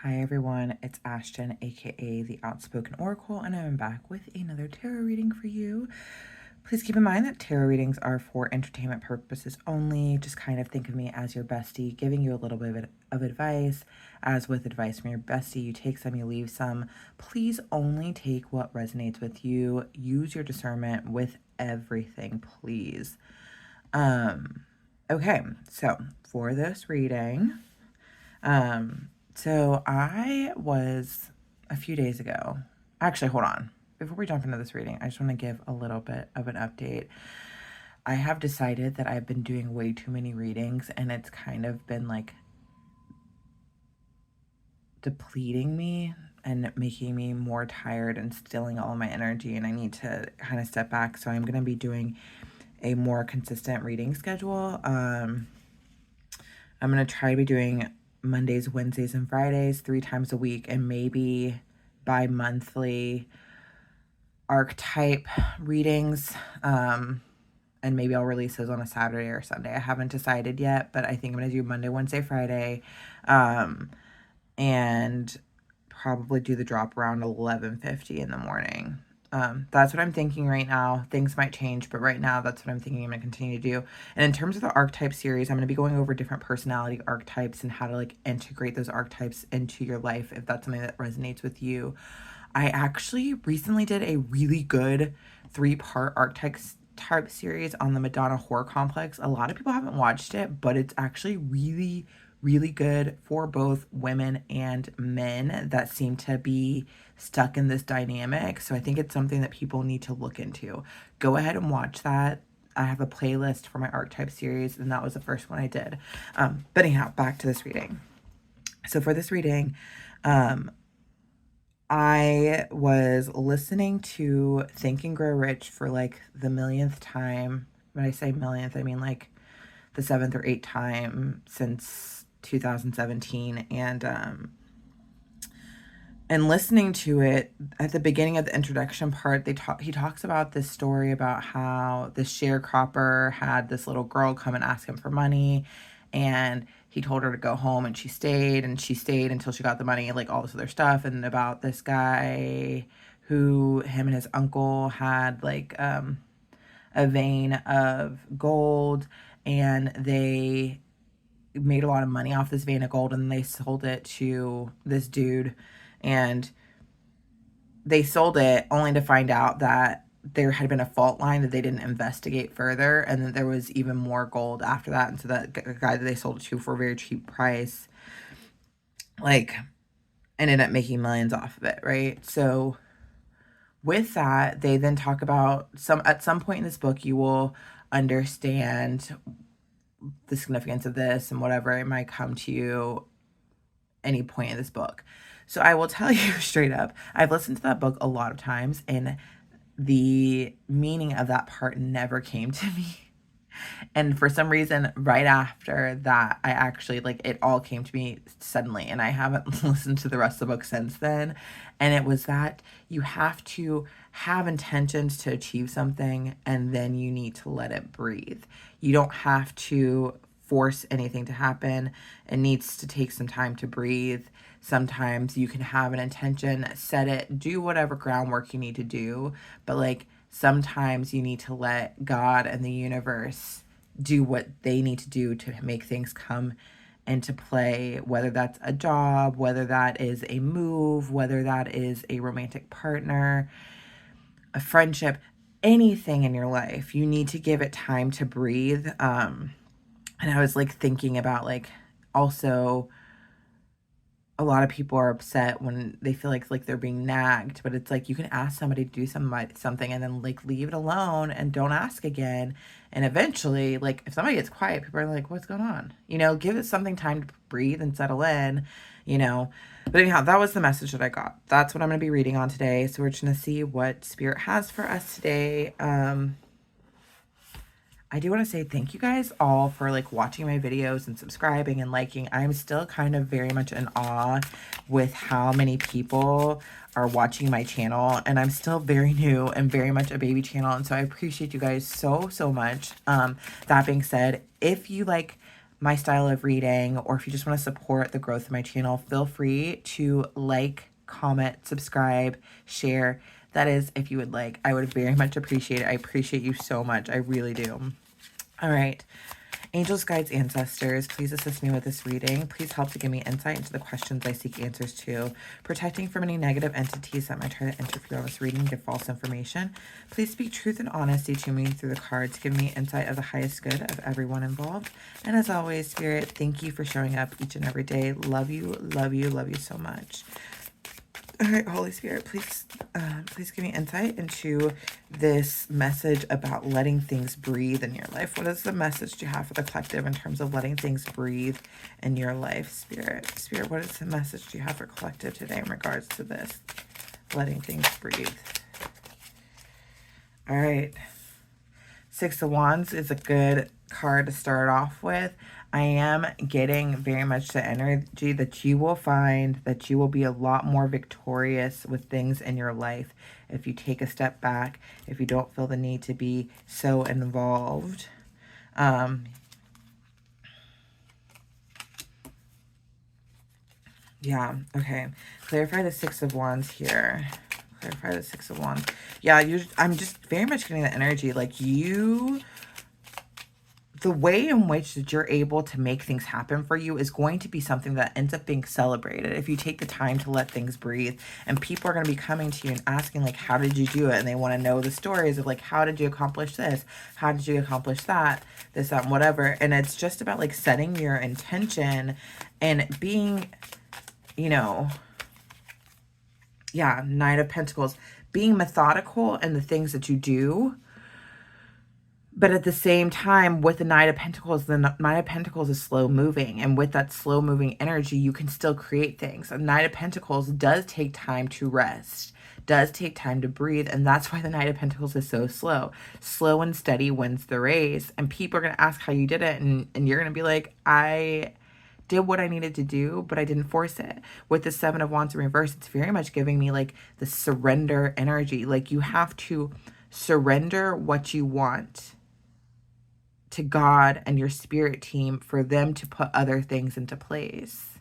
Hi everyone, it's Ashton, aka the Outspoken Oracle, and I'm back with another tarot reading for you. Please keep in mind that tarot readings are for entertainment purposes only. Just kind of think of me as your bestie, giving you a little bit of advice. As with advice from your bestie, you take some, you leave some. Please only take what resonates with you. Use your discernment with everything, please. Okay, so for this reading, so I was a few days ago. Actually, hold on. Before we jump into this reading, I just want to give a little bit of an update. I have decided that I've been doing way too many readings and it's kind of been like depleting me and making me more tired and stealing all of my energy, and I need to kind of step back. So I'm going to be doing a more consistent reading schedule. I'm going to try to be doing Mondays, Wednesdays, and Fridays 3 times a week, and maybe bi-monthly archetype readings. And maybe I'll release those on a Saturday or Sunday. I haven't decided yet, but I think I'm going to do Monday, Wednesday, Friday, and probably do the drop around 11:50 in the morning. That's what I'm thinking right now. Things might change, but right now that's what I'm thinking I'm going to continue to do. And in terms of the archetype series, I'm going to be going over different personality archetypes and how to like integrate those archetypes into your life if that's something that resonates with you. I actually recently did a really good 3-part archetype series on the Madonna Horror Complex. A lot of people haven't watched it, but it's actually really good for both women and men that seem to be stuck in this dynamic. So I think it's something that people need to look into. Go ahead and watch that. I have a playlist for my archetype series, and that was the first one I did. But anyhow, back to this reading. So for this reading, I was listening to Think and Grow Rich for like the millionth time. When I say millionth, I mean like the 7th or 8th time since 2017. And listening to it, at the beginning of the introduction part, he talks about this story about how this sharecropper had this little girl come and ask him for money, and he told her to go home, and she stayed until she got the money, like all this other stuff. And about this guy who him and his uncle had like a vein of gold, and they made a lot of money off this vein of gold, and they sold it to this dude, and they sold it only to find out that there had been a fault line that they didn't investigate further, and then there was even more gold after that. And so that guy that they sold it to for a very cheap price, like, ended up making millions off of it, right? So with that, they then talk about at some point in this book, you will understand the significance of this and whatever it might come to you any point in this book. So I will tell you straight up, I've listened to that book a lot of times, and the meaning of that part never came to me. And for some reason, right after that, I actually, like, it all came to me suddenly, and I haven't listened to the rest of the book since then. And it was that you have to have intentions to achieve something, and then you need to let it breathe. You don't have to force anything to happen. It needs to take some time to breathe. Sometimes you can have an intention, set it, do whatever groundwork you need to do, but like, sometimes you need to let God and the universe do what they need to do to make things come into play, whether that's a job, whether that is a move, whether that is a romantic partner, a friendship, anything in your life. You need to give it time to breathe. And I was like thinking about like, also, a lot of people are upset when they feel like they're being nagged, but it's like you can ask somebody to do something and then like leave it alone and don't ask again. And eventually, like, if somebody gets quiet, people are like, what's going on? Give it something time to breathe and settle in, you know. But anyhow, that was the message that I got. That's what I'm going to be reading on today. So we're just going to see what Spirit has for us today. I do want to say thank you guys all for like watching my videos and subscribing and liking. I'm still kind of very much in awe with how many people are watching my channel, and I'm still very new and very much a baby channel, and so I appreciate you guys so much. That being said, if you like my style of reading, or if you just want to support the growth of my channel, feel free to like, comment, subscribe, share. That is, if you would like. I would very much appreciate it. I appreciate you so much. I really do. All right. Angels, guides, ancestors, please assist me with this reading. Please help to give me insight into the questions I seek answers to. Protecting from any negative entities that might try to interfere on this reading, give false information. Please speak truth and honesty to me through the cards. Give me insight of the highest good of everyone involved. And as always, Spirit, thank you for showing up each and every day. Love you, love you, love you so much. All right, Holy Spirit, please give me insight into this message about letting things breathe in your life. What is the message do you have for the collective in terms of letting things breathe in your life, Spirit? Spirit, what is the message do you have for collective today in regards to this, letting things breathe? All right. Six of Wands is a good card to start off with. I am getting very much the energy that you will find that you will be a lot more victorious with things in your life if you take a step back, if you don't feel the need to be so involved. Yeah, okay. Clarify the Six of Wands here. Clarify the Six of Wands. Yeah, I'm just very much getting the energy like the way in which that you're able to make things happen for you is going to be something that ends up being celebrated if you take the time to let things breathe. And people are going to be coming to you and asking, like, how did you do it? And they want to know the stories of, like, how did you accomplish this? How did you accomplish that? This, that, and whatever. And it's just about, like, setting your intention and being, you know, yeah, Knight of Pentacles, being methodical in the things that you do. But at the same time, with the Knight of Pentacles is slow moving. And with that slow moving energy, you can still create things. A Knight of Pentacles does take time to rest, does take time to breathe. And that's why the Knight of Pentacles is so slow. Slow and steady wins the race. And people are going to ask how you did it. And you're going to be like, I did what I needed to do, but I didn't force it. With the Seven of Wands in reverse, it's very much giving me like the surrender energy. Like you have to surrender what you want to God and your spirit team for them to put other things into place,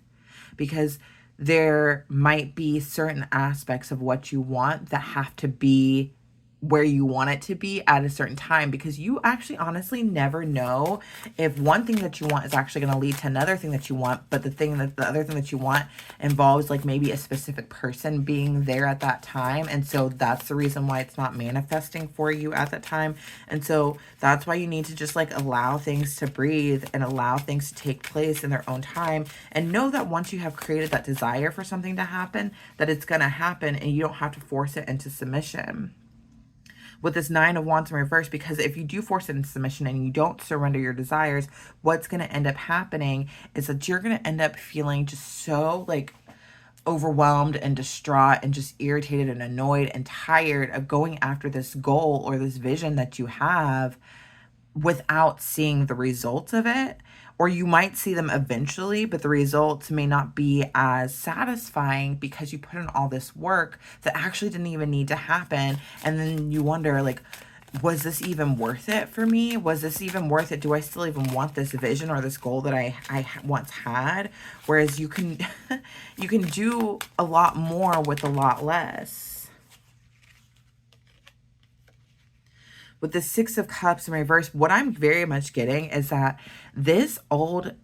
because there might be certain aspects of what you want that have to be where you want it to be at a certain time, because you actually honestly never know if one thing that you want is actually going to lead to another thing that you want, but the other thing that you want involves like maybe a specific person being there at that time. And so that's the reason why it's not manifesting for you at that time. And so that's why you need to just like allow things to breathe and allow things to take place in their own time, and know that once you have created that desire for something to happen, that it's going to happen and you don't have to force it into submission. With this Nine of Wands in reverse, because if you do force it into submission and you don't surrender your desires, what's going to end up happening is that you're going to end up feeling just so like overwhelmed and distraught and just irritated and annoyed and tired of going after this goal or this vision that you have without seeing the results of it. Or you might see them eventually, but the results may not be as satisfying because you put in all this work that actually didn't even need to happen. And then you wonder, like, was this even worth it for me? Was this even worth it? Do I still even want this vision or this goal that I once had? Whereas you can you can do a lot more with a lot less. With the Six of Cups in reverse, what I'm very much getting is that this old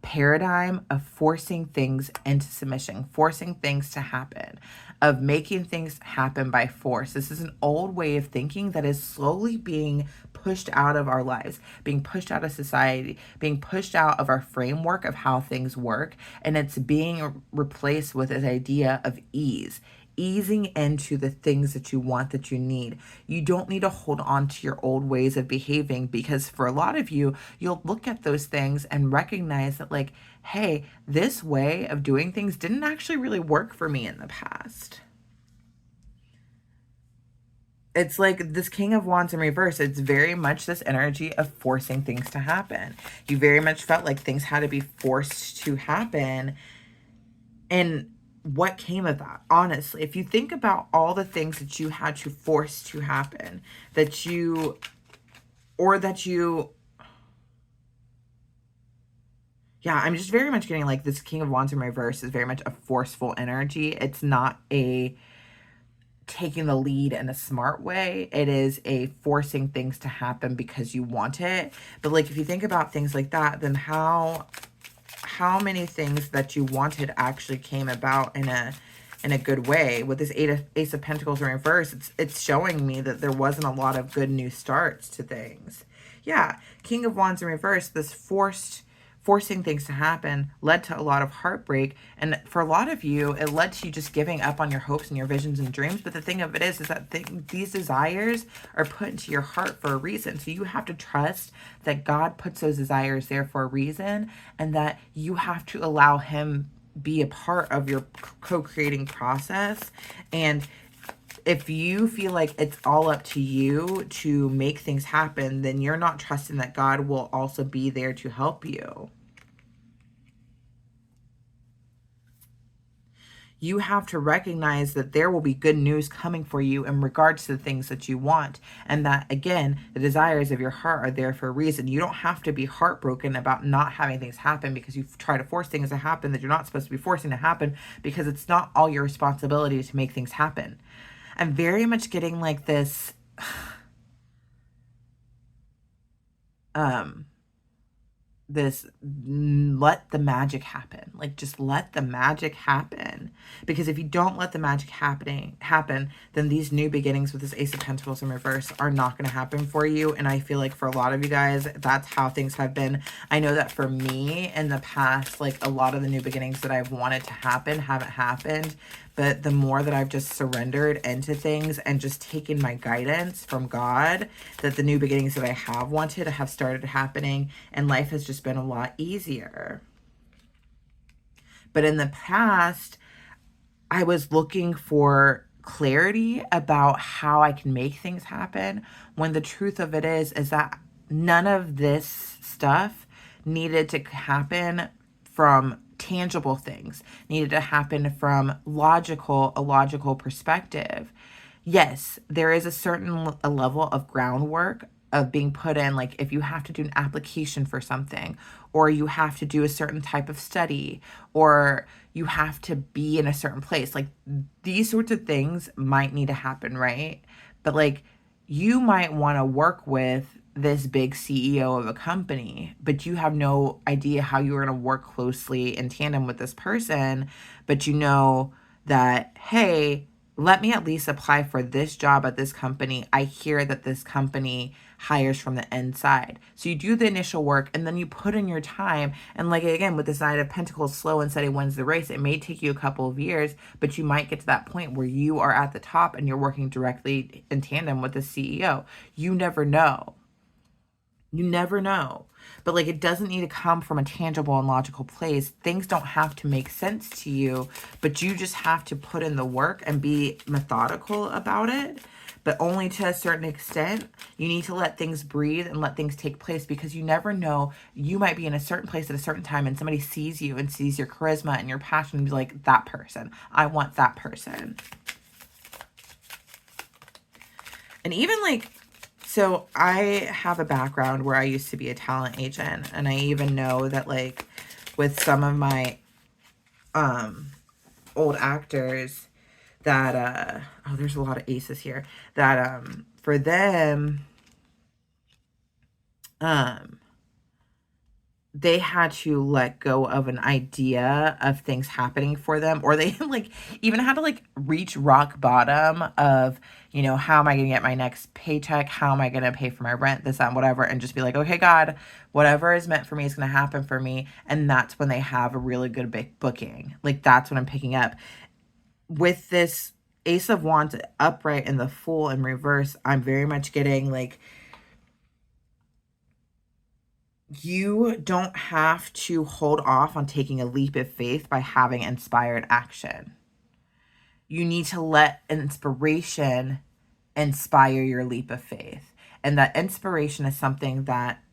paradigm of forcing things into submission, forcing things to happen, of making things happen by force. This is an old way of thinking that is slowly being pushed out of our lives, being pushed out of society, being pushed out of our framework of how things work. And it's being replaced with this idea of ease. Easing into the things that you want, that you need. You don't need to hold on to your old ways of behaving, because for a lot of you, you'll look at those things and recognize that like, hey, this way of doing things didn't actually really work for me in the past. It's like this King of Wands in reverse. It's very much this energy of forcing things to happen. You very much felt like things had to be forced to happen. And what came of that? Honestly, if you think about all the things that you had to force to happen, that you Yeah, I'm just very much getting like this King of Wands in reverse is very much a forceful energy. It's not a taking the lead in a smart way. It is a forcing things to happen because you want it. But like if you think about things like that, then how many things that you wanted actually came about in a good way? With this Ace of Pentacles in reverse, it's showing me that there wasn't a lot of good new starts to things. Yeah, King of Wands in reverse, this forcing things to happen led to a lot of heartbreak. And for a lot of you, it led to you just giving up on your hopes and your visions and dreams. But the thing of it is that these desires are put into your heart for a reason. So you have to trust that God puts those desires there for a reason, and that you have to allow him be a part of your co-creating process. And if you feel like it's all up to you to make things happen, then you're not trusting that God will also be there to help you. You have to recognize that there will be good news coming for you in regards to the things that you want. And that, again, the desires of your heart are there for a reason. You don't have to be heartbroken about not having things happen because you try to force things to happen that you're not supposed to be forcing to happen, because it's not all your responsibility to make things happen. I'm very much getting like this, um, let the magic happen. Like, just let the magic happen. Because if you don't let the magic happen, then these new beginnings with this Ace of Pentacles in reverse are not going to happen for you. And I feel like for a lot of you guys, that's how things have been. I know that for me in the past, like a lot of the new beginnings that I've wanted to happen haven't happened. But the more that I've just surrendered into things and just taken my guidance from God, that the new beginnings that I have wanted have started happening, and life has just been a lot easier. But in the past, I was looking for clarity about how I can make things happen, when the truth of it is that none of this stuff needed to happen from tangible things, needed to happen from a logical perspective. Yes, there is a certain a level of groundwork of being put in, like if you have to do an application for something, or you have to do a certain type of study, or you have to be in a certain place, like these sorts of things might need to happen, right? But like you might want to work with this big CEO of a company, but you have no idea how you are going to work closely in tandem with this person. But you know that, hey, let me at least apply for this job at this company. I hear that this company hires from the inside. So you do the initial work and then you put in your time. And like, again, with this Knight of Pentacles, slow and steady wins the race. It may take you a couple of years, but you might get to that point where you are at the top and you're working directly in tandem with the CEO. You never know. You never know. But like, it doesn't need to come from a tangible and logical place. Things don't have to make sense to you, but you just have to put in the work and be methodical about it. But only to a certain extent. You need to let things breathe and let things take place, because you never know. You might be in a certain place at a certain time and somebody sees you and sees your charisma and your passion and be like, that person, I want that person. And even like, so I have a background where I used to be a talent agent, and I even know that like with some of my old actors that oh, there's a lot of aces here, that for them they had to let go of an idea of things happening for them, or they like even had to like reach rock bottom of, you know, how am I going to get my next paycheck? How am I going to pay for my rent, this, that, whatever, and just be like, okay, God, whatever is meant for me is going to happen for me. And that's when they have a really good big booking. Like, that's what I'm picking up. With this Ace of Wands upright and the Fool in reverse, I'm very much getting like, you don't have to hold off on taking a leap of faith by having inspired action. You need to let inspiration inspire your leap of faith. And that inspiration is something that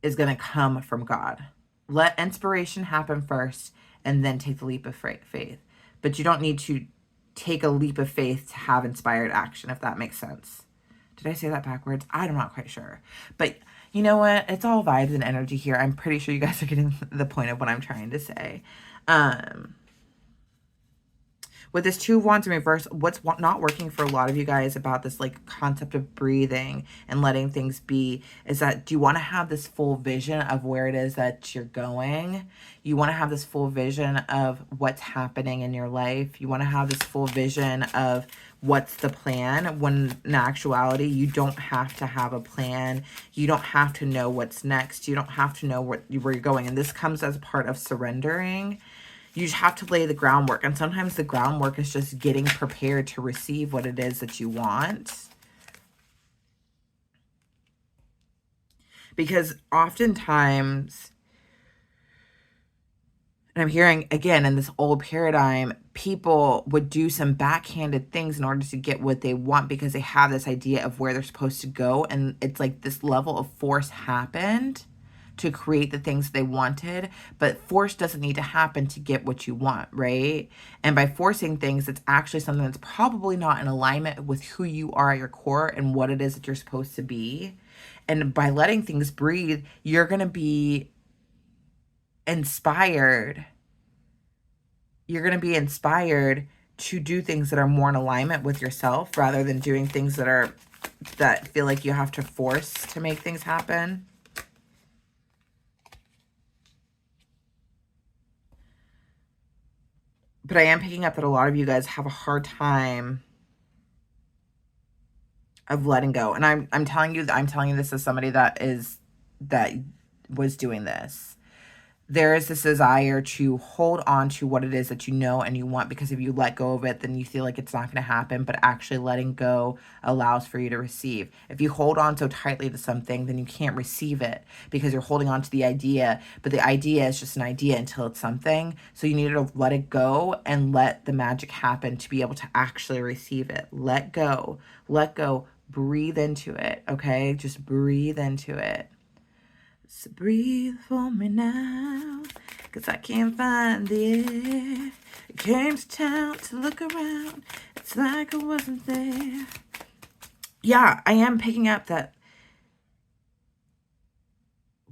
is going to come from God. Let inspiration happen first and then take the leap of faith. But you don't need to take a leap of faith to have inspired action, if that makes sense. Did I say that backwards? I'm not quite sure. But You know what? It's all vibes and energy here. I'm pretty sure you guys are getting the point of what I'm trying to say. Um, with this Two of Wands in reverse, what's not working for a lot of you guys about this like concept of breathing and letting things be is that, do you want to have this full vision of where it is that you're going? You want to have this full vision of what's happening in your life. You want to have this full vision of what's the plan, when in actuality, you don't have to have a plan. You don't have to know what's next. You don't have to know where you're going. And this comes as part of surrendering. You just have to lay the groundwork. And sometimes the groundwork is just getting prepared to receive what it is that you want. Because oftentimes, and I'm hearing again in this old paradigm, people would do some backhanded things in order to get what they want because they have this idea of where they're supposed to go. And it's like this level of force happened to create the things they wanted, but force doesn't need to happen to get what you want, right? And by forcing things, it's actually something that's probably not in alignment with who you are at your core and what it is that you're supposed to be. And by letting things breathe, you're going to be inspired. You're going to be inspired to do things that are more in alignment with yourself rather than doing things that feel like you have to force to make things happen. But I am picking up that a lot of you guys have a hard time of letting go. And I'm telling you this as somebody that was doing this. There is this desire to hold on to what it is that you know and you want, because if you let go of it, then you feel like it's not going to happen. But actually letting go allows for you to receive. If you hold on so tightly to something, then you can't receive it because you're holding on to the idea. But the idea is just an idea until it's something. So you need to let it go and let the magic happen to be able to actually receive it. Let go. Let go. Breathe into it. Okay? Just breathe into it. So breathe for me now, 'cause I can't find the air. I came to town to look around. It's like I wasn't there. Yeah, I am picking up that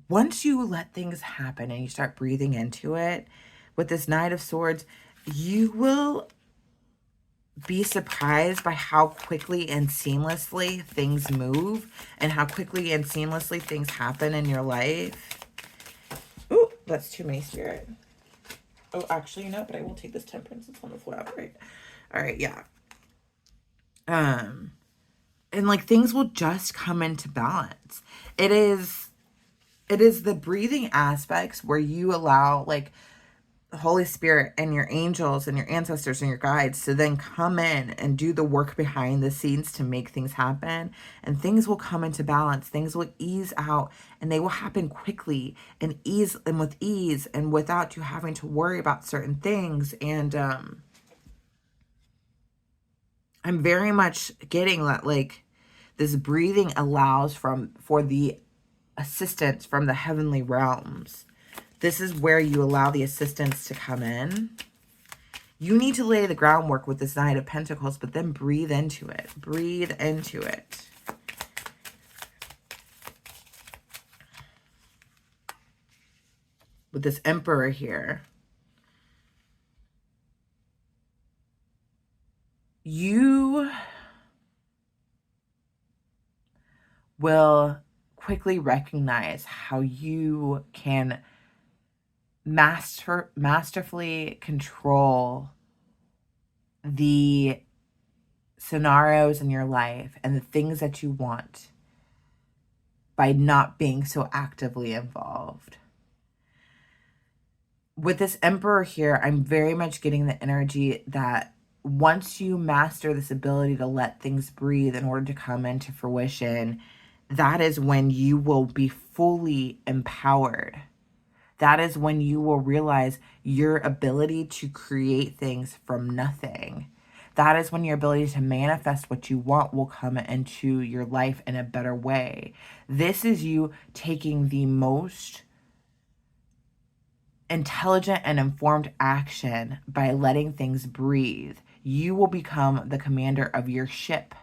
once you let things happen and you start breathing into it, with this Knight of Swords, you will be surprised by how quickly and seamlessly things move and how quickly and seamlessly things happen in your life. Ooh, that's too many, Spirit. Oh, actually, no, but I will take this Temperance. It's on the floor, right? All right, yeah. And like things will just come into balance. It is the breathing aspects where you allow like the Holy Spirit and your angels and your ancestors and your guides to then come in and do the work behind the scenes to make things happen, and things will come into balance. Things will ease out and they will happen quickly and with ease and without you having to worry about certain things. And I'm very much getting that like this breathing allows for the assistance from the heavenly realms. This is where you allow the assistance to come in. You need to lay the groundwork with this Knight of Pentacles, but then breathe into it. Breathe into it. With this Emperor here. You will quickly recognize how you can masterfully control the scenarios in your life and the things that you want by not being so actively involved. With this Emperor here, I'm very much getting the energy that once you master this ability to let things breathe in order to come into fruition, that is when you will be fully empowered. That is when you will realize your ability to create things from nothing. That is when your ability to manifest what you want will come into your life in a better way. This is you taking the most intelligent and informed action by letting things breathe. You will become the commander of your ship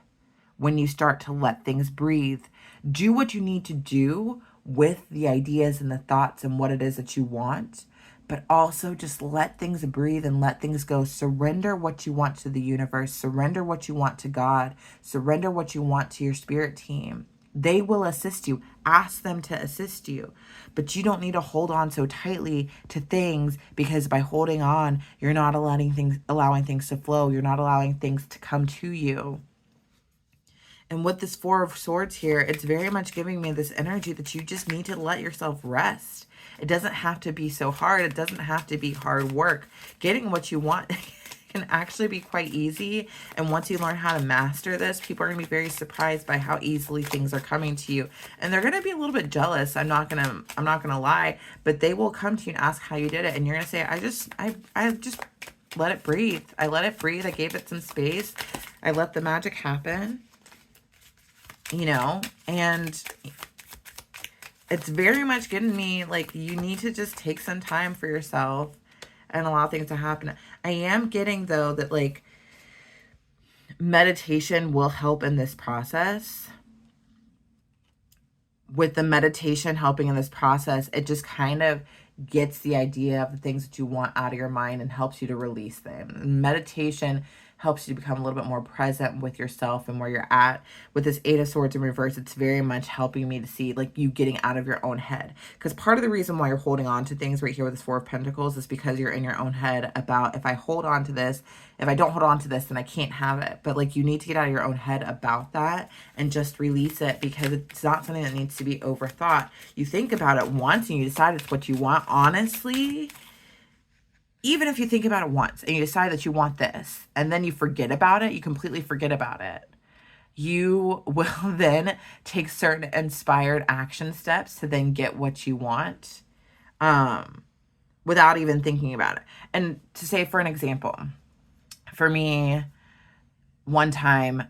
when you start to let things breathe. Do what you need to do with the ideas and the thoughts and what it is that you want, but also just let things breathe and let things go. Surrender what you want to the universe. Surrender what you want to God. Surrender what you want to your spirit team. They will assist you. Ask them to assist you. But you don't need to hold on so tightly to things, because by holding on, you're not allowing things to flow. You're not allowing things to come to you. And with this Four of Swords here, it's very much giving me this energy that you just need to let yourself rest. It doesn't have to be so hard. It doesn't have to be hard work. Getting what you want can actually be quite easy. And once you learn how to master this, people are going to be very surprised by how easily things are coming to you. And they're going to be a little bit jealous. I'm not going to lie, but they will come to you and ask how you did it. And you're going to say, I just let it breathe. I let it breathe. I gave it some space. I let the magic happen, you know, and it's very much getting me like, you need to just take some time for yourself and allow things to happen. I am getting, though, that like meditation will help in this process. With the meditation helping in this process, it just kind of gets the idea of the things that you want out of your mind and helps you to release them. Meditation helps you to become a little bit more present with yourself and where you're at. With this Eight of Swords in reverse, it's very much helping me to see like you getting out of your own head. Because part of the reason why you're holding on to things right here with this Four of Pentacles is because you're in your own head about, if I hold on to this, if I don't hold on to this, then I can't have it. But like, you need to get out of your own head about that and just release it, because it's not something that needs to be overthought. You think about it once and you decide it's what you want. Honestly, even if you think about it once and you decide that you want this and then you forget about it, you completely forget about it, you will then take certain inspired action steps to then get what you want, without even thinking about it. And to say, for an example, for me, one time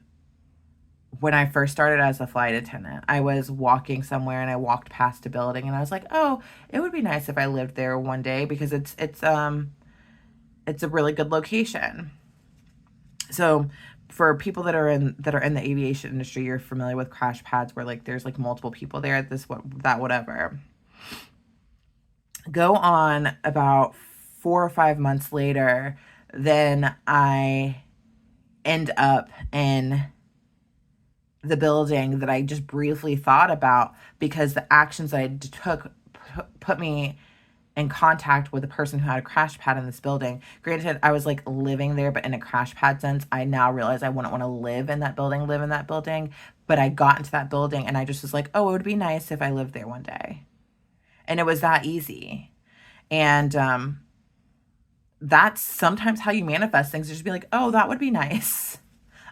when I first started as a flight attendant, I was walking somewhere and I walked past a building and I was like, oh, it would be nice if I lived there one day, because it's a really good location. So for people that are in the aviation industry, you're familiar with crash pads where like there's like multiple people there at whatever. Go on about 4 or 5 months later, then I end up in the building that I just briefly thought about, because the actions I took put me in contact with a person who had a crash pad in this building. Granted, I was like living there, but in a crash pad sense, I now realize I wouldn't want to live in that building. But I got into that building and I just was like, oh, it would be nice if I lived there one day. And it was that easy. And that's sometimes how you manifest things. Just be like, oh, that would be nice.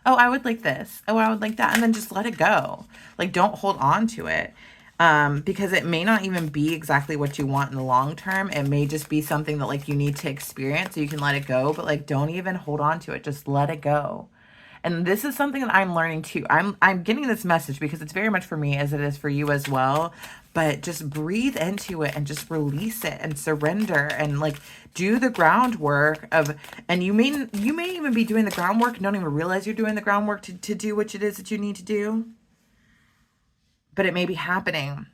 Oh, I would like this. Oh, I would like that. And then just let it go. Like, don't hold on to it. Because it may not even be exactly what you want in the long term. It may just be something that like you need to experience so you can let it go, but like, don't even hold on to it. Just let it go. And this is something that I'm learning too. I'm getting this message because it's very much for me as it is for you as well. But just breathe into it and just release it and surrender and like do the groundwork of, and you may even be doing the groundwork and don't even realize you're doing the groundwork to do what it is that you need to do. But it may be happening.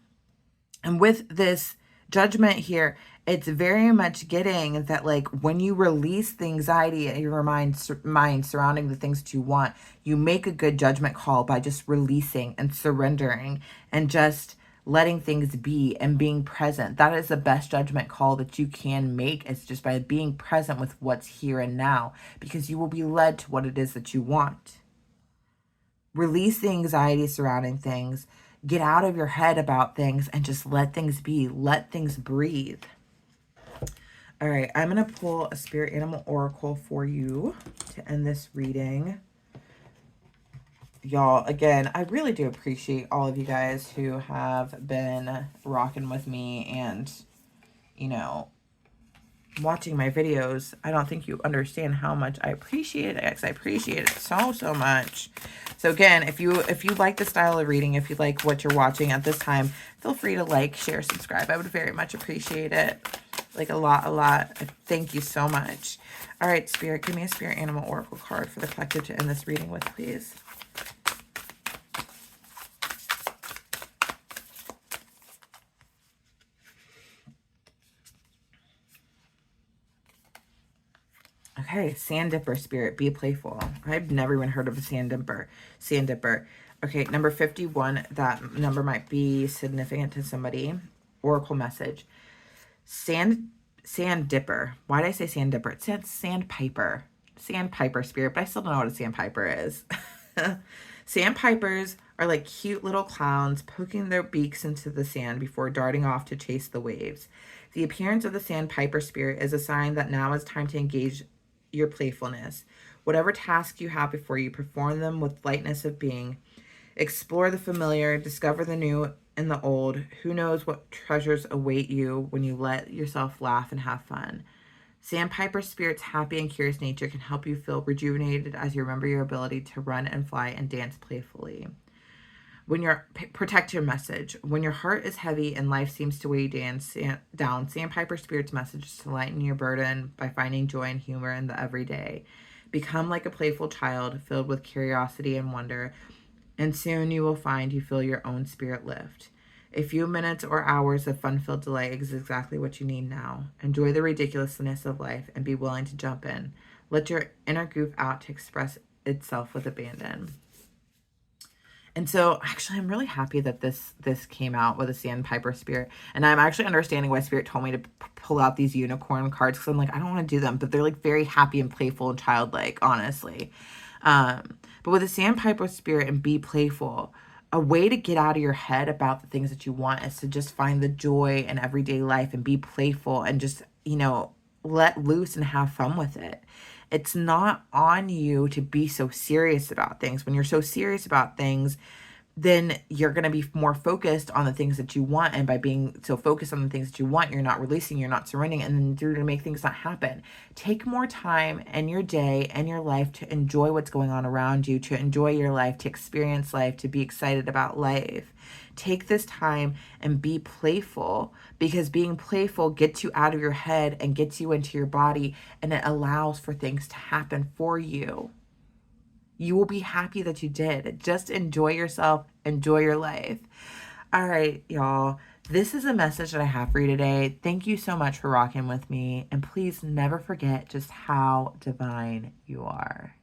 And with this Judgment here, it's very much getting that like when you release the anxiety in your mind surrounding the things that you want, you make a good judgment call by just releasing and surrendering and just letting things be and being present. That is the best judgment call that you can make. It's just by being present with what's here and now, because you will be led to what it is that you want. Release the anxiety surrounding things. Get out of your head about things and just let things be. Let things breathe. All right, I'm going to pull a spirit animal oracle for you to end this reading. Y'all, again, I really do appreciate all of you guys who have been rocking with me and, you know, watching my videos. I don't think you understand how much I appreciate it, because I appreciate it so much. So again, if you like the style of reading, if you like what you're watching at this time, feel free to like, share, subscribe. I would very much appreciate it. Like a lot. Thank you so much. All right, Spirit, give me a spirit animal oracle card for the collective to end this reading with, please. Okay, sand dipper spirit, be playful. I've never even heard of a sand dipper. Sand dipper. Okay, number 51, that number might be significant to somebody. Oracle message. Sand sand dipper. Why did I say sand dipper? It said sandpiper. Sandpiper spirit, but I still don't know what a sandpiper is. Sandpipers are like cute little clowns poking their beaks into the sand before darting off to chase the waves. The appearance of the sandpiper spirit is a sign that now is time to engage your playfulness. Whatever task you have before you, perform them with lightness of being. Explore the familiar, discover the new and the old. Who knows what treasures await you when you let yourself laugh and have fun. Sandpiper Spirit's happy and curious nature can help you feel rejuvenated as you remember your ability to run and fly and dance playfully. Protect your message. When your heart is heavy and life seems to weigh you down, Sandpiper Spirit's message is to lighten your burden by finding joy and humor in the everyday. Become like a playful child filled with curiosity and wonder, and soon you will find you feel your own spirit lift. A few minutes or hours of fun-filled delight is exactly what you need now. Enjoy the ridiculousness of life and be willing to jump in. Let your inner goof out to express itself with abandon. And so actually I'm really happy that this came out with a sandpiper spirit. And I'm actually understanding why Spirit told me to pull out these unicorn cards, because I'm like, I don't want to do them, but they're like very happy and playful and childlike, honestly. But with a sandpiper spirit and be playful, a way to get out of your head about the things that you want is to just find the joy in everyday life and be playful and just, let loose and have fun with it. It's not on you to be so serious about things. When you're so serious about things, then you're going to be more focused on the things that you want. And by being so focused on the things that you want, you're not releasing, you're not surrendering, and then you're going to make things not happen. Take more time in your day and your life to enjoy what's going on around you, to enjoy your life, to experience life, to be excited about life. Take this time and be playful, because being playful gets you out of your head and gets you into your body, and it allows for things to happen for you. You will be happy that you did. Just enjoy yourself, enjoy your life. All right, y'all. This is a message that I have for you today. Thank you so much for rocking with me. And please never forget just how divine you are.